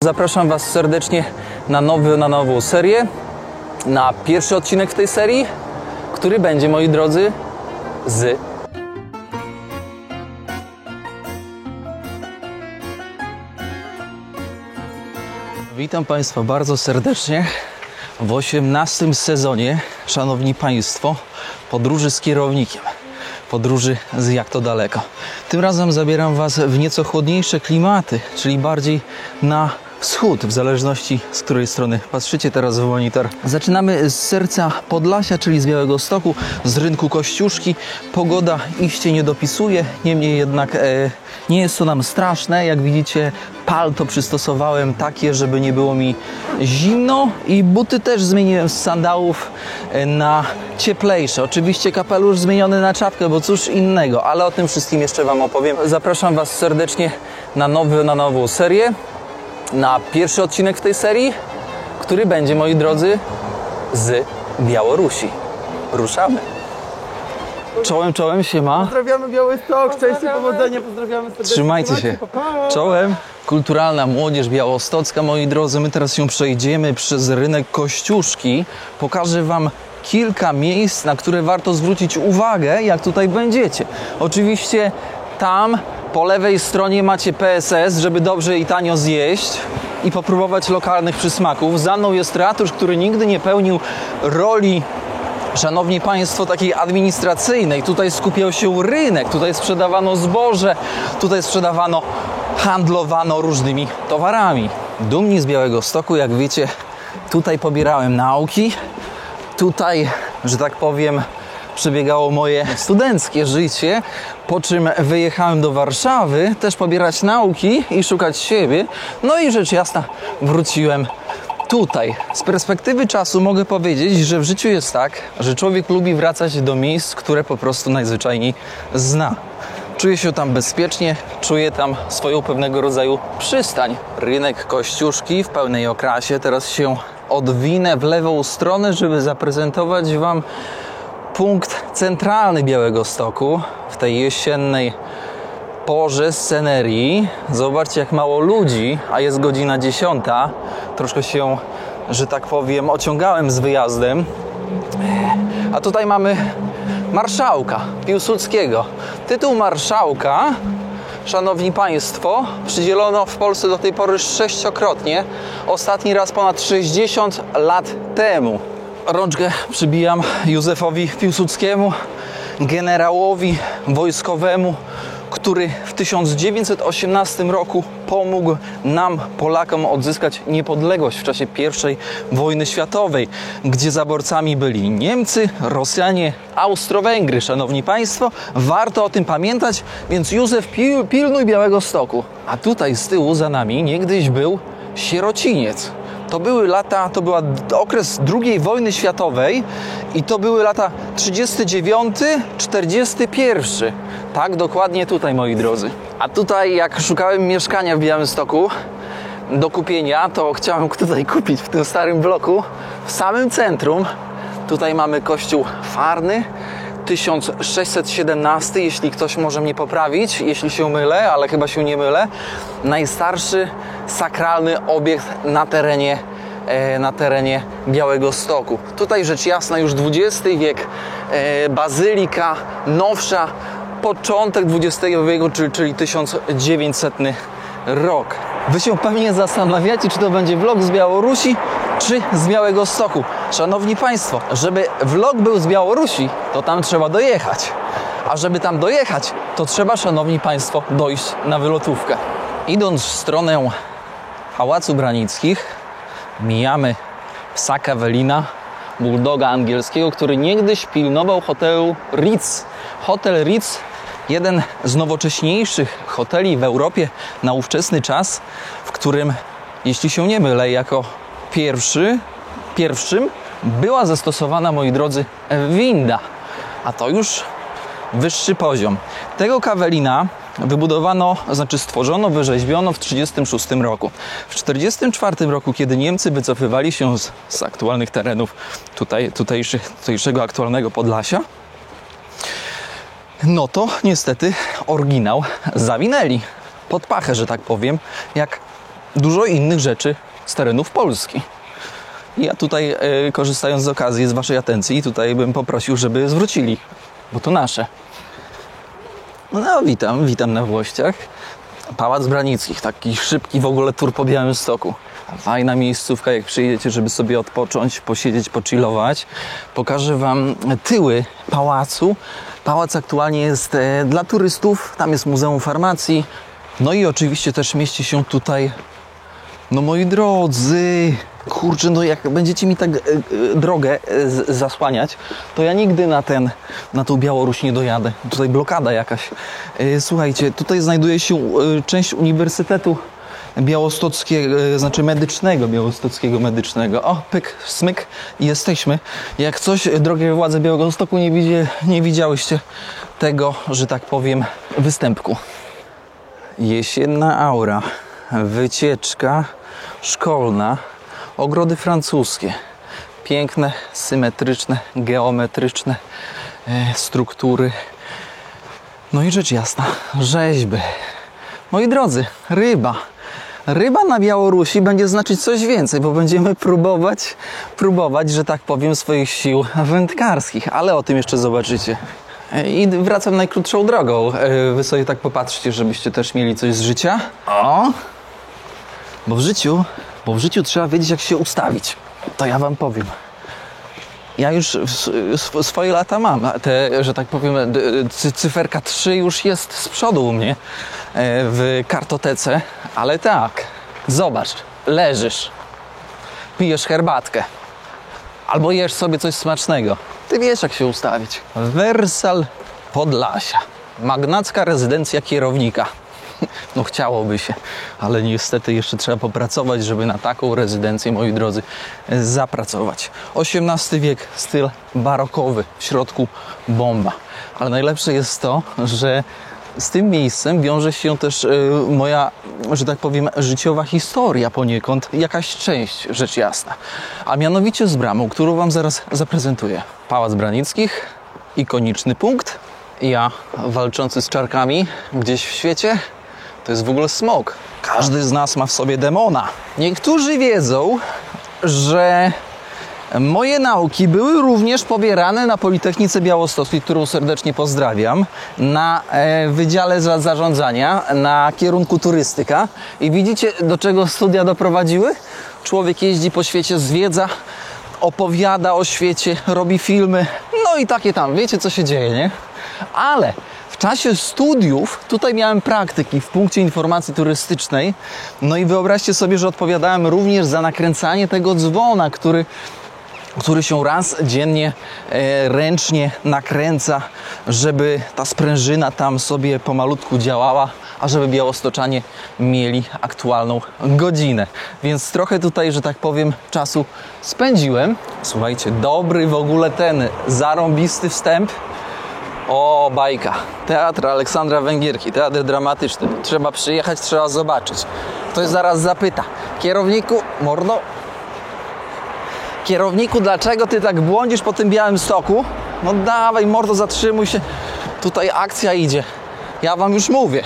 Zapraszam Was serdecznie na nową serię, na pierwszy odcinek w tej serii, który będzie, moi drodzy, Witam Państwa bardzo serdecznie w 18. sezonie, szanowni Państwo, podróży z kierownikiem. Podróży z Jak to daleko. Tym razem zabieram Was w nieco chłodniejsze klimaty, czyli bardziej na wschód, w zależności z której strony patrzycie teraz w monitor. Zaczynamy z serca Podlasia, czyli z Białegostoku, z rynku Kościuszki. Pogoda iście nie dopisuje, niemniej jednak nie jest to nam straszne. Jak widzicie, palto przystosowałem takie, żeby nie było mi zimno, i buty też zmieniłem z sandałów na cieplejsze. Oczywiście kapelusz zmieniony na czapkę, bo cóż innego, ale o tym wszystkim jeszcze Wam opowiem. Zapraszam Was serdecznie na nową serię, na pierwszy odcinek w tej serii, który będzie, moi drodzy, z Białorusi. Ruszamy. Czołem, siema. Pozdrawiamy Białystok, szczęście, powodzenia, pozdrawiamy serdecznie. Trzymajcie się. Czołem. Kulturalna młodzież białostocka, moi drodzy. My teraz się przejdziemy przez rynek Kościuszki. Pokażę Wam kilka miejsc, na które warto zwrócić uwagę, jak tutaj będziecie. Oczywiście tam po lewej stronie macie PSS, żeby dobrze i tanio zjeść i popróbować lokalnych przysmaków. Za mną jest ratusz, który nigdy nie pełnił roli, szanowni Państwo, takiej administracyjnej. Tutaj skupiał się rynek, tutaj sprzedawano zboże, tutaj handlowano różnymi towarami. Dumni z Białegostoku, jak wiecie, tutaj pobierałem nauki, tutaj, że tak powiem, przebiegało moje studenckie życie, po czym wyjechałem do Warszawy też pobierać nauki i szukać siebie. No i rzecz jasna wróciłem tutaj. Z perspektywy czasu mogę powiedzieć, że w życiu jest tak, że człowiek lubi wracać do miejsc, które po prostu najzwyczajniej zna. Czuje się tam bezpiecznie, czuje tam swoją pewnego rodzaju przystań. Rynek Kościuszki w pełnej okrasie. Teraz się odwinę w lewą stronę, żeby zaprezentować Wam punkt centralny Białegostoku w tej jesiennej porze scenerii. Zobaczcie, jak mało ludzi, a jest godzina 10. Troszkę się, że tak powiem, ociągałem z wyjazdem. A tutaj mamy marszałka Piłsudskiego. Tytuł marszałka, szanowni Państwo, przydzielono w Polsce do tej pory 6-krotnie. Ostatni raz ponad 60 lat temu. Rączkę przybijam Józefowi Piłsudskiemu, generałowi wojskowemu, który w 1918 roku pomógł nam, Polakom, odzyskać niepodległość w czasie I wojny światowej, gdzie zaborcami byli Niemcy, Rosjanie, Austro-Węgry. Szanowni Państwo, warto o tym pamiętać, więc Józef, pilnuj Białegostoku. A tutaj z tyłu za nami niegdyś był sierociniec. To były lata, to był okres II wojny światowej i to były lata 39-41. Tak, dokładnie tutaj, moi drodzy. A tutaj, jak szukałem mieszkania w Białymstoku do kupienia, to chciałem tutaj kupić w tym starym bloku, w samym centrum. Tutaj mamy kościół Farny, 1617, jeśli ktoś może mnie poprawić, jeśli się mylę, ale chyba się nie mylę. Najstarszy sakralny obiekt na terenie Białegostoku. Tutaj rzecz jasna już XX wiek, bazylika nowsza, początek XX wieku, czyli 1900 rok. Wy się pewnie zastanawiacie, czy to będzie vlog z Białorusi, czy z Białegostoku. Szanowni Państwo, żeby vlog był z Białorusi, to tam trzeba dojechać. A żeby tam dojechać, to trzeba, szanowni Państwo, dojść na wylotówkę. Idąc w stronę Pałacu Branickich, mijamy psa Kawelina, bulldoga angielskiego, który niegdyś pilnował hotelu Ritz. Hotel Ritz, jeden z nowocześniejszych hoteli w Europie na ówczesny czas, w którym, jeśli się nie mylę, jako pierwszym była zastosowana, moi drodzy, winda. A to już wyższy poziom. Tego Kawelina stworzono, wyrzeźbiono w 1936 roku. W 1944 roku, kiedy Niemcy wycofywali się z aktualnych terenów tutejszego aktualnego Podlasia, no to niestety oryginał zawinęli pod pachę, że tak powiem, jak dużo innych rzeczy z terenów Polski. Ja tutaj, korzystając z okazji, z waszej atencji, tutaj bym poprosił, żeby zwrócili, bo to nasze. No, witam na Włościach. Pałac Branickich, taki szybki w ogóle tour po Białymstoku. Fajna miejscówka, jak przyjedziecie, żeby sobie odpocząć, posiedzieć, pochillować. Pokażę wam tyły pałacu. Pałac aktualnie jest dla turystów, tam jest Muzeum Farmacji. No i oczywiście też mieści się tutaj, no moi drodzy, kurczę, no jak będziecie mi tak drogę zasłaniać, to ja nigdy na tą Białoruś nie dojadę. Tutaj blokada jakaś. Słuchajcie, tutaj znajduje się część Uniwersytetu Białostockiego, znaczy medycznego. O, pyk, smyk i jesteśmy. Jak coś, drogie władze Białegostoku, nie widziałyście tego, że tak powiem, występku. Jesienna aura, wycieczka szkolna, ogrody francuskie, piękne, symetryczne, geometryczne struktury. No i rzecz jasna, rzeźby. Moi drodzy, ryba. Ryba na Białorusi będzie znaczyć coś więcej, bo będziemy próbować, że tak powiem, swoich sił wędkarskich, ale o tym jeszcze zobaczycie. I wracam najkrótszą drogą. Wy sobie tak popatrzcie, żebyście też mieli coś z życia. O! Bo w życiu trzeba wiedzieć, jak się ustawić. To ja wam powiem. Ja już swoje lata mam. Że tak powiem, cyferka 3 już jest z przodu u mnie w kartotece. Ale tak, zobacz, leżysz, pijesz herbatkę albo jesz sobie coś smacznego. Ty wiesz, jak się ustawić. Wersal Podlasia. Magnacka rezydencja kierownika. No chciałoby się, ale niestety jeszcze trzeba popracować, żeby na taką rezydencję, moi drodzy, zapracować. XVIII wiek, styl barokowy, w środku bomba. Ale najlepsze jest to, że z tym miejscem wiąże się też moja, że tak powiem, życiowa historia poniekąd, jakaś część, rzecz jasna. A mianowicie z bramą, którą wam zaraz zaprezentuję. Pałac Branickich, ikoniczny punkt. Ja, walczący z czarkami gdzieś w świecie, to jest w ogóle smok. Każdy z nas ma w sobie demona. Niektórzy wiedzą, że moje nauki były również pobierane na Politechnice Białostockiej, którą serdecznie pozdrawiam, na Wydziale Zarządzania, na kierunku turystyka. I widzicie, do czego studia doprowadziły? Człowiek jeździ po świecie, zwiedza, opowiada o świecie, robi filmy, no i takie tam, wiecie, co się dzieje, nie? Ale w czasie studiów tutaj miałem praktyki w punkcie informacji turystycznej, no i wyobraźcie sobie, że odpowiadałem również za nakręcanie tego dzwona, który się raz dziennie ręcznie nakręca, żeby ta sprężyna tam sobie pomalutku działała, a żeby białostoczanie mieli aktualną godzinę. Więc trochę tutaj, że tak powiem, czasu spędziłem. Słuchajcie, dobry w ogóle ten zarąbisty wstęp. O, bajka. Teatr Aleksandra Węgierki, teatr dramatyczny. Trzeba przyjechać, trzeba zobaczyć. Ktoś zaraz zapyta: kierowniku, dlaczego ty tak błądzisz po tym Białymstoku? No dawaj, mordo, zatrzymuj się. Tutaj akcja idzie. Ja wam już mówię.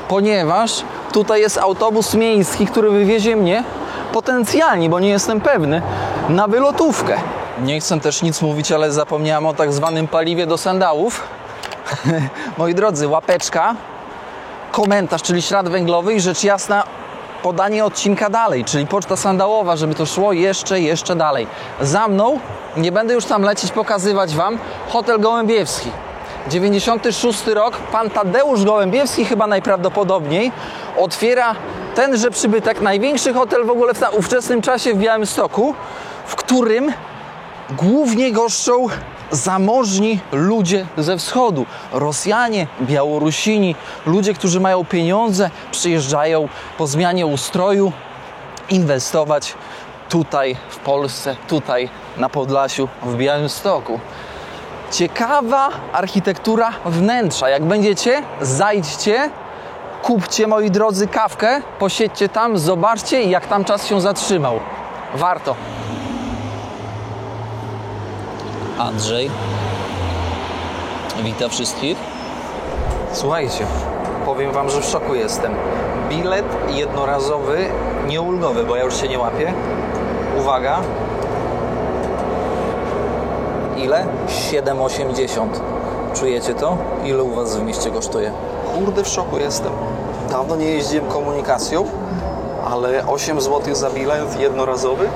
Ponieważ tutaj jest autobus miejski, który wywiezie mnie potencjalnie, bo nie jestem pewny, na wylotówkę. Nie chcę też nic mówić, ale zapomniałem o tak zwanym paliwie do sandałów. Moi drodzy, łapeczka, komentarz, czyli ślad węglowy i rzecz jasna podanie odcinka dalej, czyli poczta sandałowa, żeby to szło jeszcze dalej. Za mną, nie będę już tam lecieć, pokazywać wam, hotel Gołębiewski. 96 rok, pan Tadeusz Gołębiewski chyba najprawdopodobniej otwiera tenże przybytek, największy hotel w ogóle w ówczesnym czasie w Białymstoku, w którym głównie goszczą zamożni ludzie ze wschodu. Rosjanie, Białorusini, ludzie, którzy mają pieniądze, przyjeżdżają po zmianie ustroju inwestować tutaj w Polsce, tutaj na Podlasiu, w Białymstoku. Ciekawa architektura wnętrza. Jak będziecie, zajdźcie, kupcie, moi drodzy, kawkę, posiedźcie tam, zobaczcie, jak tam czas się zatrzymał. Warto. Andrzej wita wszystkich. Słuchajcie, powiem wam, że w szoku jestem. Bilet jednorazowy nieulgowy, bo ja już się nie łapię. Uwaga. Ile? 7,80. Czujecie to? Ile u Was w mieście kosztuje? Kurde, w szoku jestem. Dawno nie jeździłem komunikacją, ale 8 zł za bilet jednorazowy?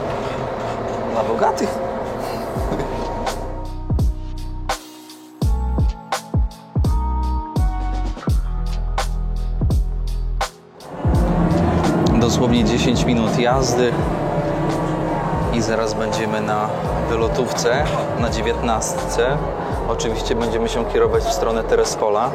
Dla bogatych. Dosłownie 10 minut jazdy i zaraz będziemy na wylotówce, na 19. Oczywiście będziemy się kierować w stronę Terespola.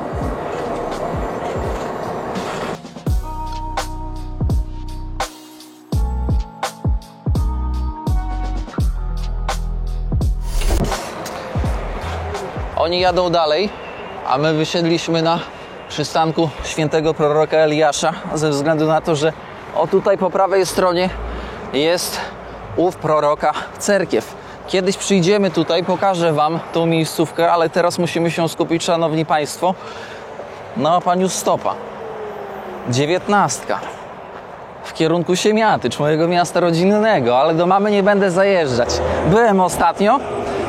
Oni jadą dalej, a my wysiedliśmy na przystanku świętego proroka Eliasza ze względu na to, że o tutaj po prawej stronie jest ów proroka cerkiew. Kiedyś przyjdziemy tutaj, pokażę Wam tą miejscówkę, ale teraz musimy się skupić, szanowni Państwo, na łapaniu stopa. 19. W kierunku Siemiatycz, mojego miasta rodzinnego, ale do mamy nie będę zajeżdżać. Byłem ostatnio,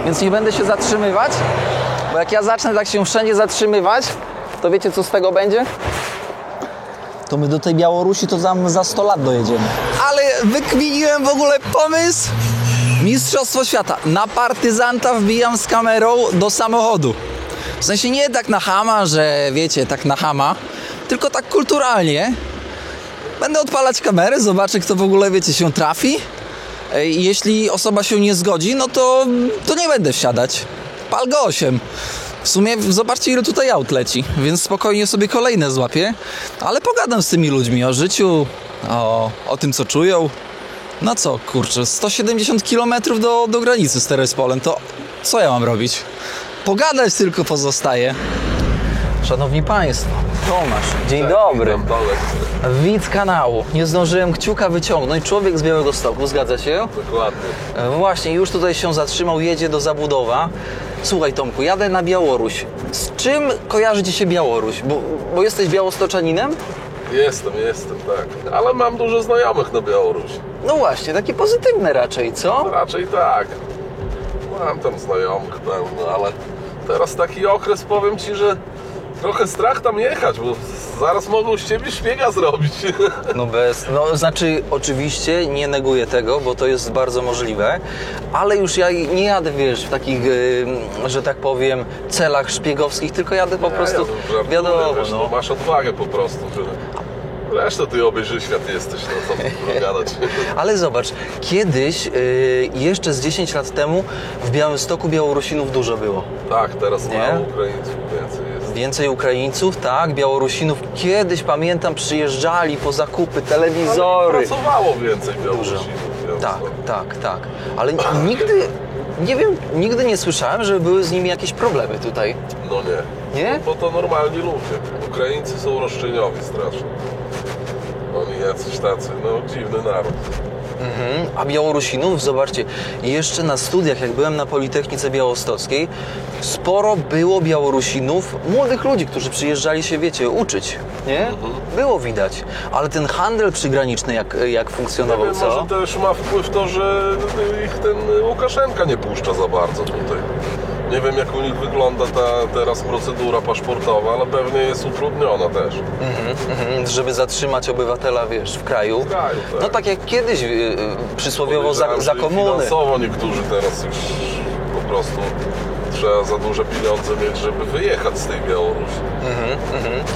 więc nie będę się zatrzymywać, bo jak ja zacznę tak się wszędzie zatrzymywać, to wiecie, co z tego będzie? To my do tej Białorusi to za 100 lat dojedziemy. Ale wykminiłem w ogóle pomysł. Mistrzostwo świata. Na partyzanta wbijam z kamerą do samochodu. W sensie nie tak na chama, że wiecie, tak na chama, tylko tak kulturalnie. Będę odpalać kamerę, zobaczę, kto w ogóle, wiecie, się trafi. Jeśli osoba się nie zgodzi, no to nie będę wsiadać. Pal go 8. W sumie zobaczcie, ile tutaj aut leci, więc spokojnie sobie kolejne złapię. Ale pogadam z tymi ludźmi o życiu, o tym, co czują. No co, kurczę, 170 km do granicy z Terespolem, to co ja mam robić? Pogadać tylko pozostaje. Szanowni Państwo, Tomasz, dzień dobry. Widz kanału. Nie zdążyłem kciuka wyciągnąć. Człowiek z Białegostoku, zgadza się? Dokładnie. Właśnie, już tutaj się zatrzymał, jedzie do Zabudowa. Słuchaj, Tomku, jadę na Białoruś. Z czym kojarzy Ci się Białoruś? Bo jesteś białostoczaninem? Jestem, tak. Ale mam dużo znajomych na Białorusi. No właśnie, takie pozytywne raczej, co? Raczej tak. Mam tam znajomych pełno, ale teraz taki okres, powiem Ci, że trochę strach tam jechać, bo zaraz mogą z Ciebie szpiega zrobić. No znaczy oczywiście nie neguję tego, bo to jest bardzo możliwe, ale już ja nie jadę, wiesz, w takich, że tak powiem, celach szpiegowskich, tylko jadę po prostu, wiadomo, wiesz, no. Masz odwagę po prostu, że... Zresztą Ty obejrzy świat jesteś, no co tu gadać. Ale zobacz, kiedyś, jeszcze z 10 lat temu w Białymstoku Białorusinów dużo było. Tak, teraz Nie? mało Ukraińców więcej jest. Więcej Ukraińców, tak, Białorusinów. Kiedyś, pamiętam, przyjeżdżali po zakupy, telewizory. Ale pracowało więcej Białorusinów. Tak. Ale nigdy, nie wiem, nigdy nie słyszałem, żeby były z nimi jakieś problemy tutaj. No nie. Nie? Bo to normalni ludzie. Ukraińcy są roszczeniowi strasznie. Oni jacyś tacy, no dziwny naród. A Białorusinów, zobaczcie, jeszcze na studiach, jak byłem na Politechnice Białostockiej, sporo było Białorusinów, młodych ludzi, którzy przyjeżdżali się, wiecie, uczyć, nie? Było widać. Ale ten handel przygraniczny, jak funkcjonował, Nie wiem, co? może też ma wpływ to, że ich ten Łukaszenka nie puszcza za bardzo tutaj. Nie wiem, jak u nich wygląda ta teraz procedura paszportowa, ale pewnie jest utrudniona też. Żeby zatrzymać obywatela, wiesz, w kraju. tak. No tak jak kiedyś przysłowiowo za Podejrzewam, że komuny. finansowo niektórzy teraz już po prostu trzeba za duże pieniądze mieć, żeby wyjechać z tej Białorusi.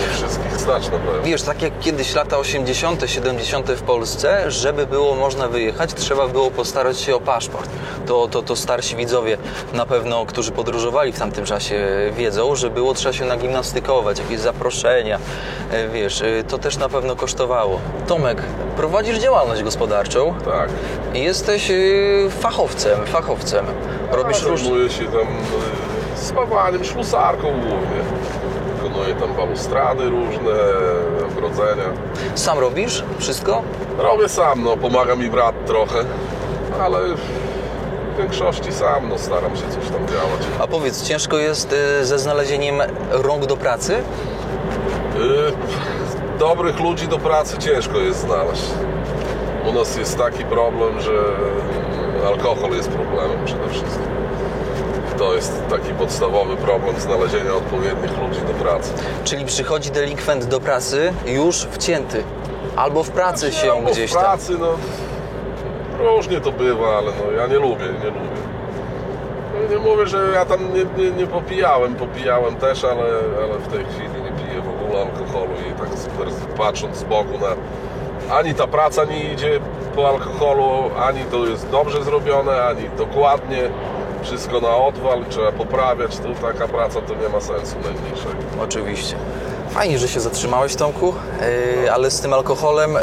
Nie wszystkich stać na pewno. Wiesz, tak jak kiedyś lata 80., 70. w Polsce, żeby było można wyjechać, trzeba było postarać się o paszport. To starsi widzowie na pewno, którzy podróżowali w tamtym czasie, wiedzą, że trzeba się nagimnastykować, jakieś zaproszenia, wiesz, to też na pewno kosztowało. Tomek, prowadzisz działalność gospodarczą. Tak. I jesteś fachowcem. Robisz Zajmuję się tam spawaniem, ślusarką głównie. Wykonuję tam balustrady różne, ogrodzenia. Sam robisz wszystko? Robię sam, no pomaga mi brat trochę, ale w większości sam, no staram się coś tam działać. A powiedz, ciężko jest ze znalezieniem rąk do pracy? Dobrych ludzi do pracy ciężko jest znaleźć. U nas jest taki problem, że alkohol jest problemem przede wszystkim. To jest taki podstawowy problem znalezienia odpowiednich ludzi do pracy. Czyli przychodzi delikwent do pracy już wcięty. Albo w pracy się Albo gdzieś w tam. pracy, no różnie to bywa, ale no, ja nie lubię. No, nie mówię, że ja tam nie popijałem też, ale w tej chwili nie piję w ogóle alkoholu i tak patrząc z boku ani ta praca nie idzie po alkoholu, ani to jest dobrze zrobione, ani dokładnie. Wszystko na odwal, trzeba poprawiać, to taka praca to nie ma sensu najmniejszego. Oczywiście. Fajnie, że się zatrzymałeś, Tomku, ale z tym alkoholem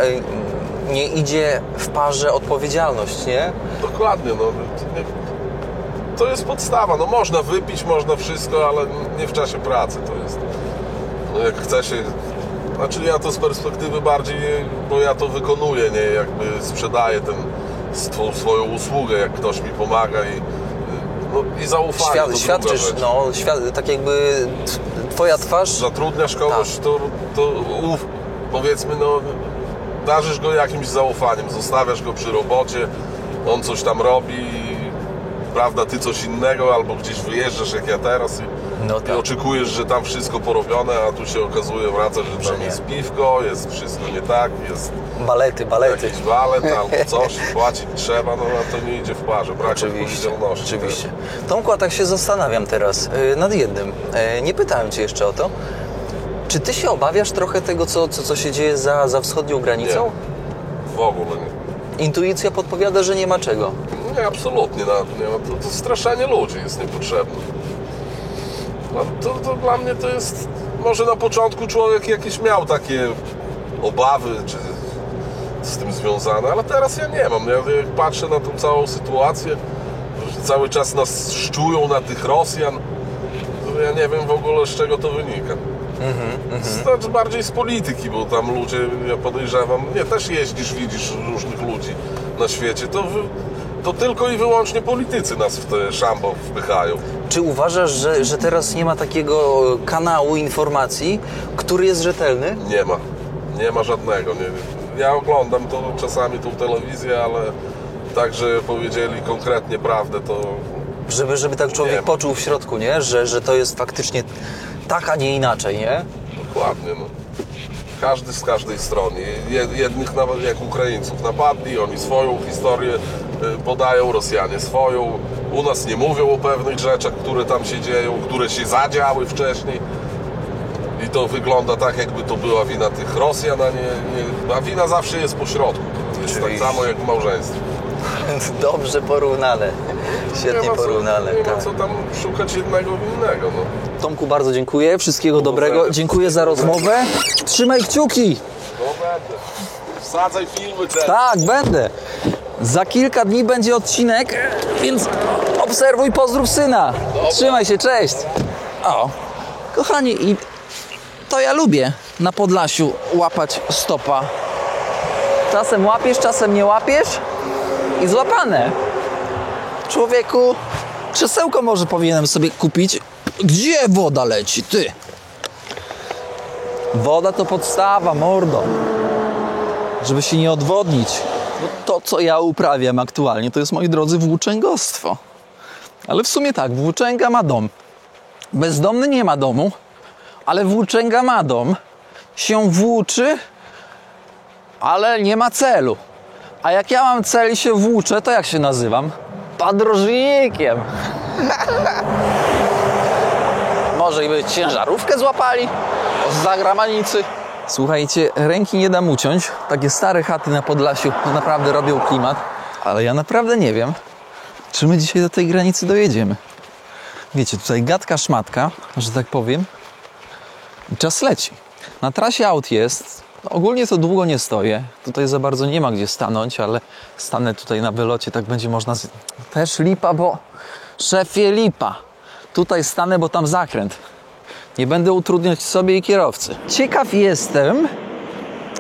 nie idzie w parze odpowiedzialność, nie? Dokładnie, no. To jest podstawa, no można wypić, można wszystko, ale nie w czasie pracy to jest. No jak chce się... Znaczy ja to z perspektywy bardziej, bo ja to wykonuję, nie? Jakby sprzedaję swoją usługę, jak ktoś mi pomaga i zaufanie to Świadczysz, rzecz. no, tak jakby twoja twarz... Zatrudniasz kogoś, to powiedzmy, no, darzysz go jakimś zaufaniem, zostawiasz go przy robocie, on coś tam robi, prawda, ty coś innego, albo gdzieś wyjeżdżasz jak ja teraz i oczekujesz, że tam wszystko porobione, a tu się okazuje, wracasz, że tam jest piwko, jest wszystko nie tak, jest Balety. jakiś balet albo coś, płacić trzeba, no a to nie idzie w parze, brak odpowiedzialności. Oczywiście. Tomku, a tak się zastanawiam teraz nad jednym. Nie pytałem Cię jeszcze o to. Czy Ty się obawiasz trochę tego, co się dzieje za wschodnią granicą? Nie, w ogóle nie. Intuicja podpowiada, że nie ma czego. Nie, absolutnie. To straszenie ludzi jest niepotrzebne. No, to dla mnie to jest... Może na początku człowiek jakieś miał takie obawy, czy z tym związane, ale teraz ja nie mam. Ja jak patrzę na tą całą sytuację, że cały czas nas szczują na tych Rosjan, to ja nie wiem w ogóle, z czego to wynika. Znaczy bardziej z polityki, bo tam ludzie, ja podejrzewam, też jeździsz, widzisz różnych ludzi na świecie, to tylko i wyłącznie politycy nas w te szambo wpychają. Czy uważasz, że teraz nie ma takiego kanału informacji, który jest rzetelny? Nie ma żadnego. Ja oglądam to czasami tą telewizję, ale tak, że powiedzieli konkretnie prawdę, to... Żeby tak człowiek poczuł w środku, nie? Że to jest faktycznie tak, a nie inaczej, nie? Dokładnie, no. Każdy z każdej strony. Jednych nawet jak Ukraińców napadli, oni swoją historię podają, Rosjanie swoją. U nas nie mówią o pewnych rzeczach, które tam się dzieją, które się zadziały wcześniej. I to wygląda tak, jakby to była wina tych Rosjan, a wina zawsze jest po środku. Jest tak samo jak w małżeństwie. Dobrze porównane. Świetnie porównane. Nie ma co tam szukać jednego winnego. No. Tomku, bardzo dziękuję. Wszystkiego dobrego. Dziękuję za rozmowę. Trzymaj kciuki. No będę. Wsadzaj filmy też. Tak, będę. Za kilka dni będzie odcinek, więc obserwuj, pozdrów syna. Dobra. Trzymaj się, cześć. O, kochani, i to ja lubię na Podlasiu łapać stopa. Czasem łapiesz, czasem nie łapiesz i złapane. Człowieku, krzesełko może powinienem sobie kupić. Gdzie woda leci, ty? Woda to podstawa, mordo. Żeby się nie odwodnić. Bo to, co ja uprawiam aktualnie, to jest, moi drodzy, włóczęgostwo. Ale w sumie tak, włóczęga ma dom. Bezdomny nie ma domu, ale włóczęga ma dom. Się włóczy, ale nie ma celu. A jak ja mam cel i się włóczę, to jak się nazywam? Podróżnikiem. Może i by ciężarówkę złapali z zagranicy. Słuchajcie, ręki nie dam uciąć. Takie stare chaty na Podlasiu naprawdę robią klimat. Ale ja naprawdę nie wiem, czy my dzisiaj do tej granicy dojedziemy. Wiecie, tutaj gadka szmatka, że tak powiem. I czas leci. Na trasie aut jest. Ogólnie to długo nie stoję. Tutaj za bardzo nie ma gdzie stanąć, ale stanę tutaj na wylocie, tak będzie można... Też lipa, bo... Szefie, lipa. Tutaj stanę, bo tam zakręt. Nie będę utrudniać sobie i kierowcy. Ciekaw jestem,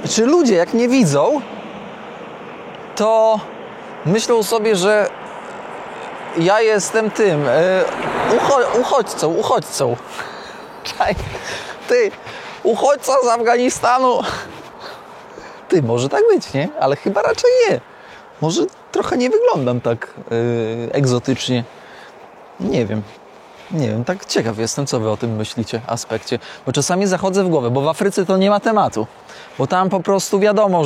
czy ludzie jak mnie widzą, to myślą sobie, że ja jestem tym uchodźcą. Czaj, ty, uchodźca z Afganistanu. Ty, może tak być, nie? Ale chyba raczej nie. Może trochę nie wyglądam tak egzotycznie. Nie wiem. Nie wiem, tak ciekaw jestem, co wy o tym myślicie, aspekcie. Bo czasami zachodzę w głowę, bo w Afryce to nie ma tematu. Bo tam po prostu wiadomo,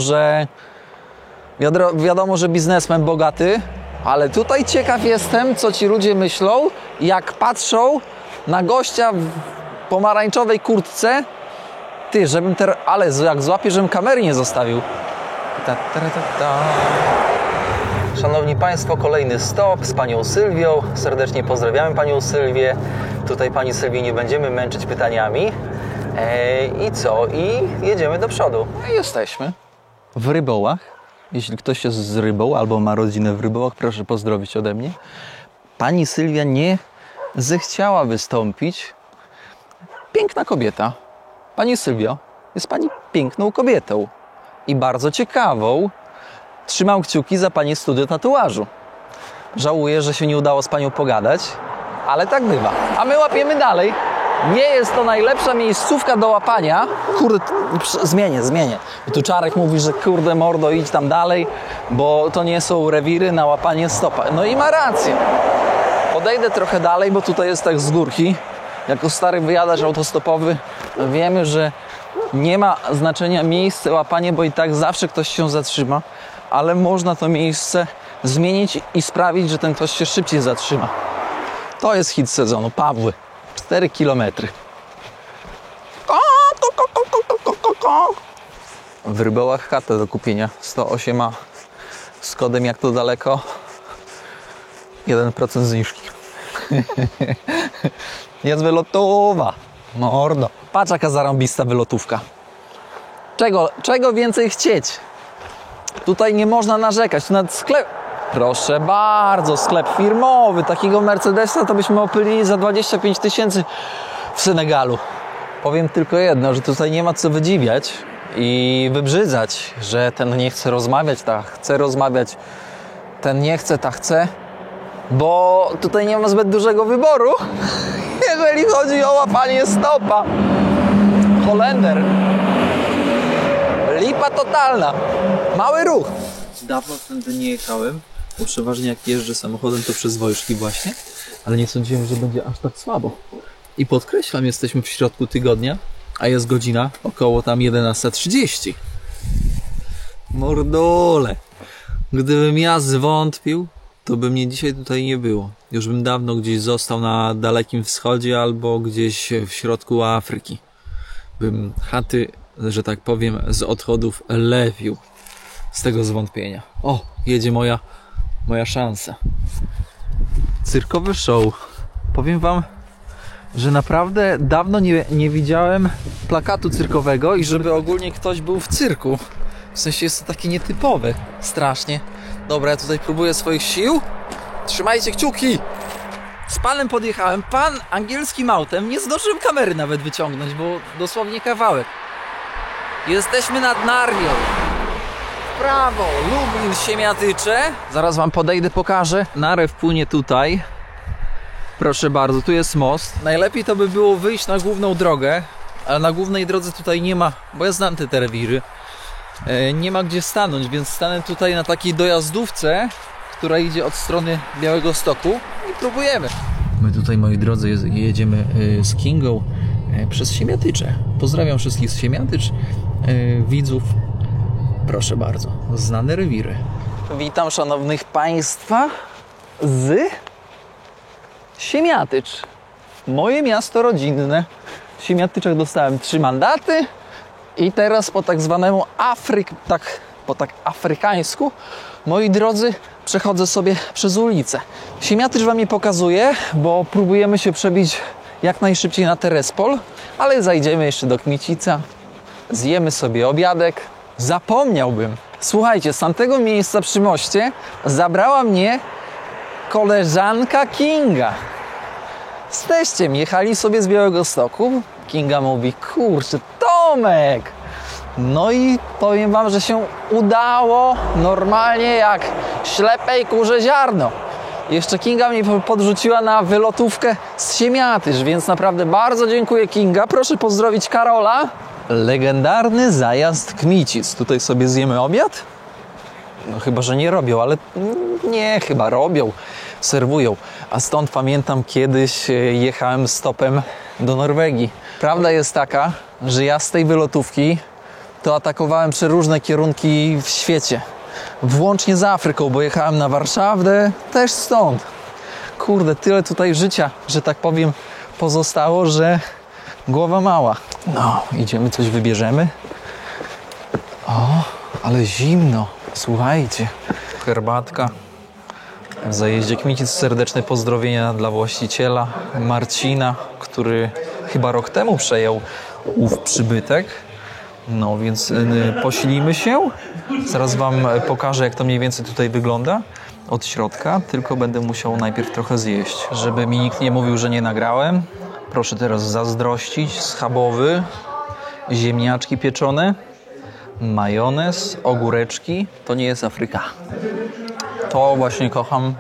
że biznesmen bogaty, ale tutaj ciekaw jestem, co ci ludzie myślą, jak patrzą na gościa w pomarańczowej kurtce. Ty, żebym ale jak złapię, żebym kamery nie zostawił. Szanowni Państwo, kolejny stop z Panią Sylwią. Serdecznie pozdrawiamy Panią Sylwię. Tutaj Pani Sylwii nie będziemy męczyć pytaniami. I co? I jedziemy do przodu. I jesteśmy w Rybołach. Jeśli ktoś jest z Rybą albo ma rodzinę w Rybołach, proszę pozdrowić ode mnie. Pani Sylwia nie zechciała wystąpić. Piękna kobieta. Pani Sylwio, jest Pani piękną kobietą i bardzo ciekawą. Trzymam kciuki za Pani studio tatuażu. Żałuję, że się nie udało z Panią pogadać, ale tak bywa. A my łapiemy dalej. Nie jest to najlepsza miejscówka do łapania. Kurde, zmienię. Bo tu Czarek mówi, że kurde mordo, idź tam dalej, bo to nie są rewiry na łapanie stopa. No i ma rację. Podejdę trochę dalej, bo tutaj jest tak z górki. Jako stary wyjadacz autostopowy wiemy, że nie ma znaczenia miejsce łapanie, bo i tak zawsze ktoś się zatrzyma, ale można to miejsce zmienić i sprawić, że ten ktoś się szybciej zatrzyma. To jest hit sezonu. Pawły. 4 kilometry. W Rybołach chatę do kupienia. 108 a z kodem jak to daleko 1% zniżki. Jest wylotowa. Mordo. Patrz jaka zarąbista wylotówka. Czego więcej chcieć? Tutaj nie można narzekać. Tu nawet sklep... Proszę bardzo, sklep firmowy. Takiego Mercedesa to byśmy opylili za 25 000 w Senegalu. Powiem tylko jedno, że tutaj nie ma co wydziwiać i wybrzydzać, że ten nie chce rozmawiać, ta chce rozmawiać, ten nie chce, ta chce, bo tutaj nie ma zbyt dużego wyboru, jeżeli chodzi o łapanie stopa. Holender. Lipa totalna. Mały ruch. Dawno tędy nie jechałem, bo przeważnie jak jeżdżę samochodem to przez Wojszki właśnie, ale nie sądziłem, że będzie aż tak słabo. I podkreślam, jesteśmy w środku tygodnia, a jest godzina około tam 11:30. Mordole. Gdybym ja zwątpił, to by mnie dzisiaj tutaj nie było. Już bym dawno gdzieś został na Dalekim Wschodzie albo gdzieś w środku Afryki. Bym chaty, że tak powiem, z odchodów lewił z tego zwątpienia. O, jedzie moja szansa. Cyrkowy show. Powiem wam, że naprawdę dawno nie widziałem plakatu cyrkowego i żeby ogólnie ktoś był w cyrku. W sensie jest to takie nietypowe. Strasznie. Dobra, ja tutaj próbuję swoich sił. Trzymajcie kciuki! Z panem podjechałem. Pan angielskim autem. Nie zdążyłem kamery nawet wyciągnąć, bo dosłownie kawałek. Jesteśmy nad Narwią. W prawo. Lublin, Siemiatycze. Zaraz wam podejdę, pokażę. Narew płynie tutaj. Proszę bardzo, tu jest most. Najlepiej to by było wyjść na główną drogę, ale na głównej drodze tutaj nie ma, bo ja znam te rewiry. Nie ma gdzie stanąć, więc stanę tutaj na takiej dojazdówce, która idzie od strony Białegostoku i próbujemy. My tutaj, moi drodzy, jedziemy z Kingą przez Siemiatycze. Pozdrawiam wszystkich z Siemiatycz, widzów. Proszę bardzo, znane rewiry. Witam szanownych państwa z Siemiatycz. Moje miasto rodzinne. W Siemiatyczach dostałem 3 mandaty i teraz po tak zwanemu afrykańsku, moi drodzy, przechodzę sobie przez ulicę. Siemiatycz wam nie pokazuję, bo próbujemy się przebić jak najszybciej na Terespol, ale zajdziemy jeszcze do Kmicica, zjemy sobie obiadek. Zapomniałbym. Słuchajcie, z tamtego miejsca przy moście zabrała mnie koleżanka Kinga. Z teściem jechali sobie z Białegostoku. Kinga mówi, kurczę, Tomek! No i powiem wam, że się udało normalnie jak ślepej kurze ziarno. Jeszcze Kinga mnie podrzuciła na wylotówkę z Siemiatysz, więc naprawdę bardzo dziękuję, Kinga. Proszę pozdrowić Karola. Legendarny zajazd Kmicic. Tutaj sobie zjemy obiad? No chyba, że nie robią, ale nie, chyba robią. Serwują. A stąd pamiętam, kiedyś jechałem stopem do Norwegii. Prawda jest taka, że ja z tej wylotówki to atakowałem przeróżne kierunki w świecie. Włącznie z Afryką, bo jechałem na Warszawę też stąd. Kurde, tyle tutaj życia, że tak powiem, pozostało, że głowa mała. No, idziemy, coś wybierzemy. O, ale zimno. Słuchajcie. Herbatka. W zajeździe Kmicic serdeczne pozdrowienia dla właściciela Marcina, który chyba rok temu przejął ów przybytek. No więc posilimy się. Zaraz Wam pokażę, jak to mniej więcej tutaj wygląda od środka, tylko będę musiał najpierw trochę zjeść, żeby mi nikt nie mówił, że nie nagrałem. Proszę teraz zazdrościć. Schabowy, ziemniaczki pieczone, majonez, ogóreczki. To nie jest Afryka. To właśnie kocham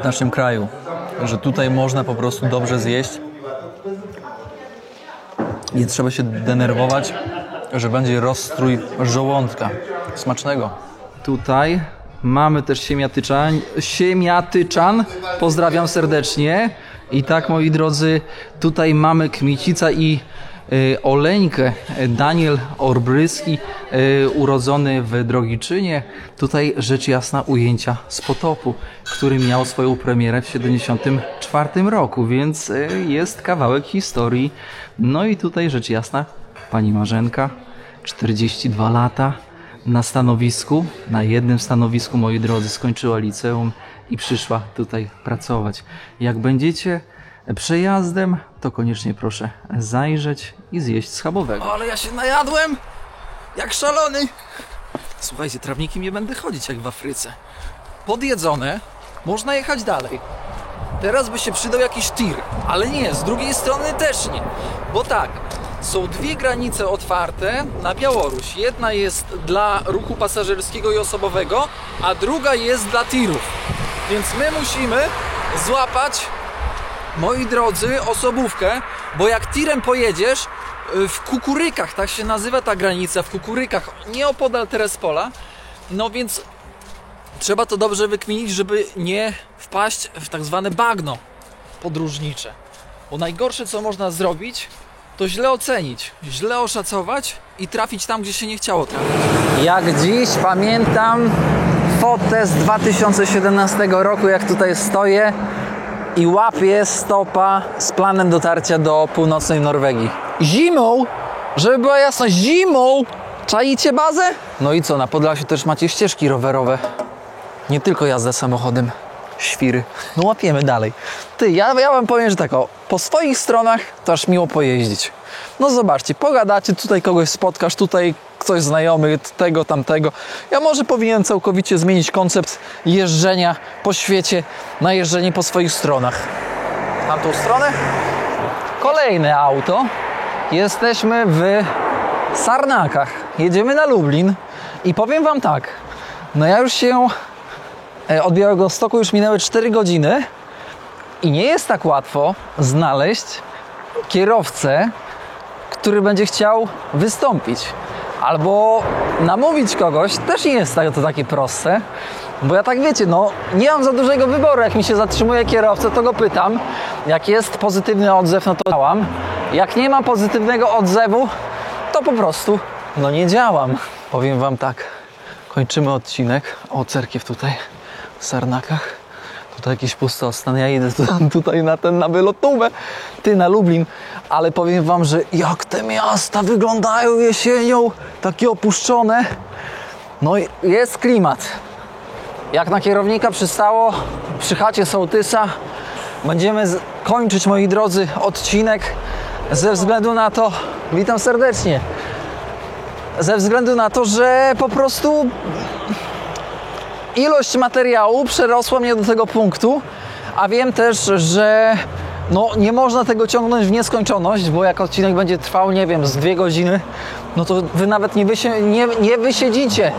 w naszym kraju, że tutaj można po prostu dobrze zjeść. Nie trzeba się denerwować, że będzie rozstrój żołądka. Smacznego. Tutaj mamy też siemiatyczan. Pozdrawiam serdecznie. I tak, moi drodzy, tutaj mamy Kmicica i Oleńkę. Daniel Orbryski, urodzony w Drogiczynie. Tutaj rzecz jasna ujęcia z Potopu, który miał swoją premierę w 1974 roku, więc jest kawałek historii. No i tutaj rzecz jasna, pani Marzenka, 42 lata, na stanowisku, na jednym stanowisku, moi drodzy, skończyła liceum i przyszła tutaj pracować. Jak będziecie przejazdem, to koniecznie proszę zajrzeć i zjeść schabowego. Ale ja się najadłem jak szalony. Słuchajcie, trawnikiem nie będę chodzić jak w Afryce. Podjedzone, można jechać dalej. Teraz by się przydał jakiś tir, ale nie, z drugiej strony też nie. Bo tak, są dwie granice otwarte na Białoruś. Jedna jest dla ruchu pasażerskiego i osobowego, a druga jest dla tirów. Więc my musimy złapać, moi drodzy, osobówkę, bo jak tirem pojedziesz w Kukurykach, tak się nazywa ta granica, w Kukurykach, nieopodal Terespola, no więc trzeba to dobrze wykminić, żeby nie wpaść w tak zwane bagno podróżnicze. Bo najgorsze, co można zrobić, to źle ocenić, źle oszacować i trafić tam, gdzie się nie chciało trafić. Jak dziś pamiętam fotę z 2017 roku, jak tutaj stoję i łapię stopa z planem dotarcia do północnej Norwegii. Zimą, żeby była jasność, zimą! Czaicie bazę? No i co, na Podlasiu też macie ścieżki rowerowe. Nie tylko jazda samochodem. Świry. No łapiemy dalej. Ty, ja wam powiem, że tak o, po swoich stronach to aż miło pojeździć. No zobaczcie, pogadacie, tutaj kogoś spotkasz, tutaj ktoś znajomy, tego, tamtego. Ja może powinienem całkowicie zmienić koncept jeżdżenia po świecie na jeżdżenie po swoich stronach. Na tą stronę? Kolejne auto. Jesteśmy w Sarnakach. Jedziemy na Lublin i powiem wam tak. No ja już się od Białegostoku już minęły 4 godziny i nie jest tak łatwo znaleźć kierowcę, który będzie chciał wystąpić. Albo namówić kogoś, też nie jest to takie proste. Bo ja tak wiecie, no nie mam za dużego wyboru. Jak mi się zatrzymuje kierowca, to go pytam. Jak jest pozytywny odzew, no to działam. Jak nie ma pozytywnego odzewu, to po prostu no nie działam. Powiem wam tak, kończymy odcinek. O, cerkiew tutaj w Sarnakach. Tutaj jakiś pustostan. Ja idę tutaj na wylotówę. Ty, na Lublin. Ale powiem wam, że jak te miasta wyglądają jesienią, takie opuszczone. No i jest klimat. Jak na kierownika przystało przy chacie sołtysa, będziemy kończyć, moi drodzy, odcinek ze względu na to, witam serdecznie, ze względu na to, że po prostu ilość materiału przerosła mnie do tego punktu, a wiem też, że no, nie można tego ciągnąć w nieskończoność, bo jak odcinek będzie trwał, nie wiem, z 2 godziny, no to wy nawet nie wysiedzicie,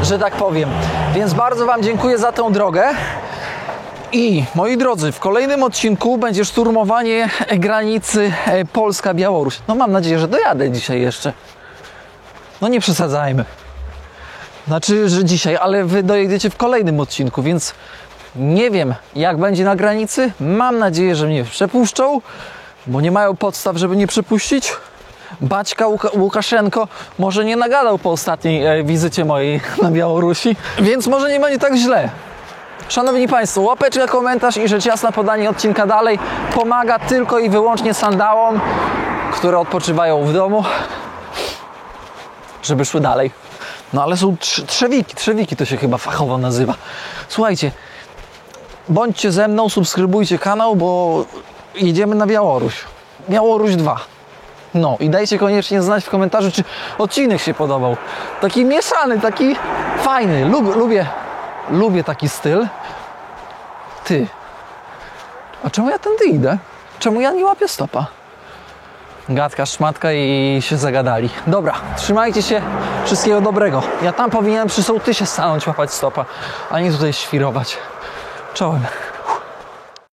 że tak powiem. Więc bardzo wam dziękuję za tą drogę. I moi drodzy, w kolejnym odcinku będzie szturmowanie granicy Polska-Białoruś. No mam nadzieję, że dojadę dzisiaj jeszcze. No nie przesadzajmy. Znaczy, że dzisiaj, ale wy dojedziecie w kolejnym odcinku, więc nie wiem, jak będzie na granicy. Mam nadzieję, że mnie przepuszczą, bo nie mają podstaw, żeby nie przepuścić. Baćka Łukaszenko może nie nagadał po ostatniej wizycie mojej na Białorusi, więc może nie będzie tak źle. Szanowni Państwo, łapeczka, komentarz i rzecz jasna podanie odcinka dalej pomaga tylko i wyłącznie sandałom, które odpoczywają w domu, żeby szły dalej. No ale są trzewiki to się chyba fachowo nazywa. Słuchajcie, bądźcie ze mną, subskrybujcie kanał, bo jedziemy na Białoruś. Białoruś 2. No i dajcie koniecznie znać w komentarzu, czy odcinek się podobał. Taki mieszany, taki fajny. Lubię taki styl. Ty. A czemu ja tędy idę? Czemu ja nie łapię stopa? Gadka, szmatka i się zagadali. Dobra, trzymajcie się. Wszystkiego dobrego. Ja tam powinienem przy sołtysie stanąć, łapać stopa, a nie tutaj świrować. Czołem.